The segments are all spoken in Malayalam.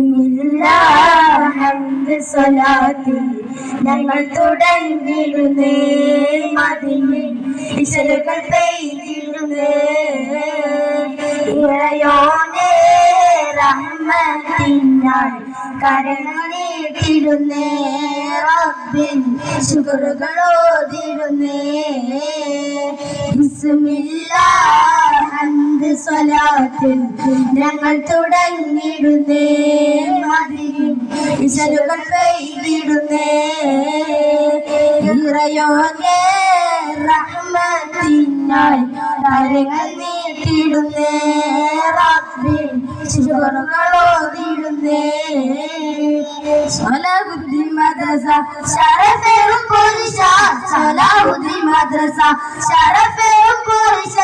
ബിസ്മില്ലാഹ് ഹംദ് സ്വലാത്തിൽ ഞങ്ങൾ തുടങ്ങിടുന്നേ മദീനയിൽ ഇശലുകൾ പെയ്തിടുന്നേ ഇറയോനേ റഹ്മത്തിനായി കരങ്ങൾ നീട്ടിടുന്നേ റബ്ബിൻ ശുക്റുകൾ ഓതിടുന്നേ ബിസ്മില്ലാഹ് ഹംദ് സ്വലാത്തിൽ ഞങ്ങൾ തുടങ്ങിടുന്നേ മദീനയിൽ ഇശലുകൾ പെയ്തിടുന്നേ ഇറയോനേ റഹ്മത്തിനായി കരങ്ങൾ നീട്ടിടുന്നേ റബ്ബിൻ ശുക്റുകൾ ഓതിടുന്നേ സലാഹുദ്ദീൻ മദ്രസ ശരഫേറും പോരിഷ സലാഹുദ്ദീൻ മദ്രസ ശരഫേറും പോരിഷ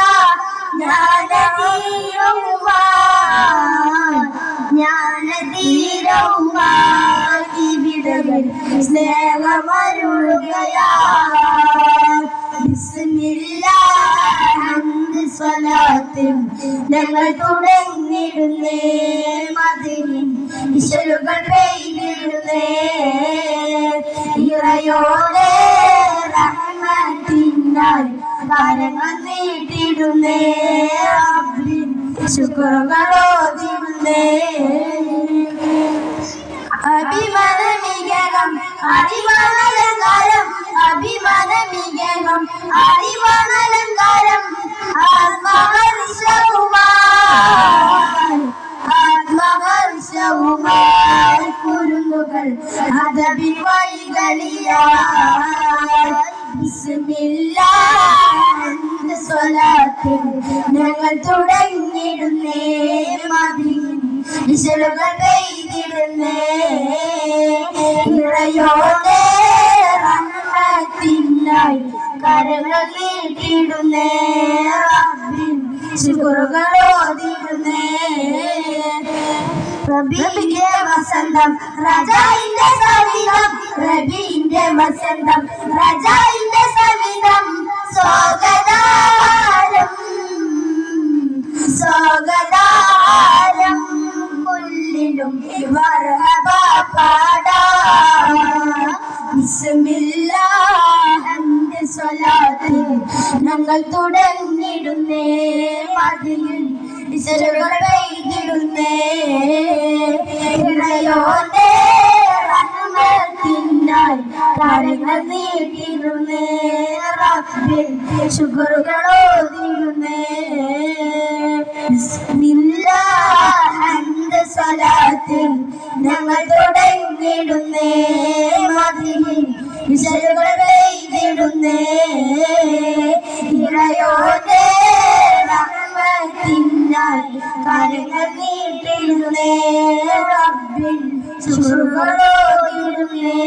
ജ്ഞാനതീരവുമായി ഇവിടങ്ങളിൽ സ്നേഹമരുളുകയാ ബിസ്മില്ലാഹ് ഹംദ് സ്വലാത്തിൽ ഞങ്ങൾ തുടങ്ങിടുന്നേ മദീനയിൽ ഇശലുകൾ പെയ്തിടുന്നേ ഇറയോനേ റഹ്മത്തിനായി കരങ്ങൾ നീട്ടിടുന്നേ റബ്ബിൻ ശുക്റുകൾ ഓതിടുന്നേ അഭിമാനമികണം അറിവാനലങ്കാരം അഭിമാനമികണം അറിവാനലങ്കാരം ആത്മഹർഷവുമായി കുരുന്നുകൾ അദബിൻ വഴികളിയായി ബിസ്മില്ലാഹ് സ്വലാത്തിൽ ഞങ്ങൾ തുടങ്ങിടുന്നേ മദീനയിൽ ഇശലുകൾ പെയ്തിടുന്നേ ഇറയോനേ റഹ്മത്തിനായി കരങ്ങൾ നീട്ടിടുന്നേ റബ്ബിൻ ശുക്റുകൾ ഓതിടുന്നേ റബീന്റെ വസന്തം റജാഇന്റെ സവിധം റബീന്റെ വസന്തം റജാഇന്റെ സവിധം സ്വാഗതാരം സ്വാഗതാരം കുല്ലിലും മർഹബ പാടാം ബിസ്മില്ലാഹ് ഹംദ് സ്വലാത്തിൽ ഞങ്ങൾ തുടങ്ങിടുന്നേ മദീനയിൽ ഇശലുകൾ പെയ്തിടുന്നേ ഇറയോനേ റഹ്മത്തിനായി കരങ്ങൾ നീട്ടിടുന്നേ റബ്ബിൻ ശുക്റുകൾ ഓതിടുന്നേ ബിസ്മില്ലാഹ് ഹംദ് സ്വലാത്തിൽ ഞങ്ങൾ തുടങ്ങിടുന്നേ മദീനയിൽ ഇശലുകൾ പെയ്തിടുന്നേ ഇറയോനേ റഹ്മത്തിനായി കരങ്ങൾ നീട്ടിടുന്നേ റബ്ബിൻ ശുക്റുകൾ ഓതിടുന്നേ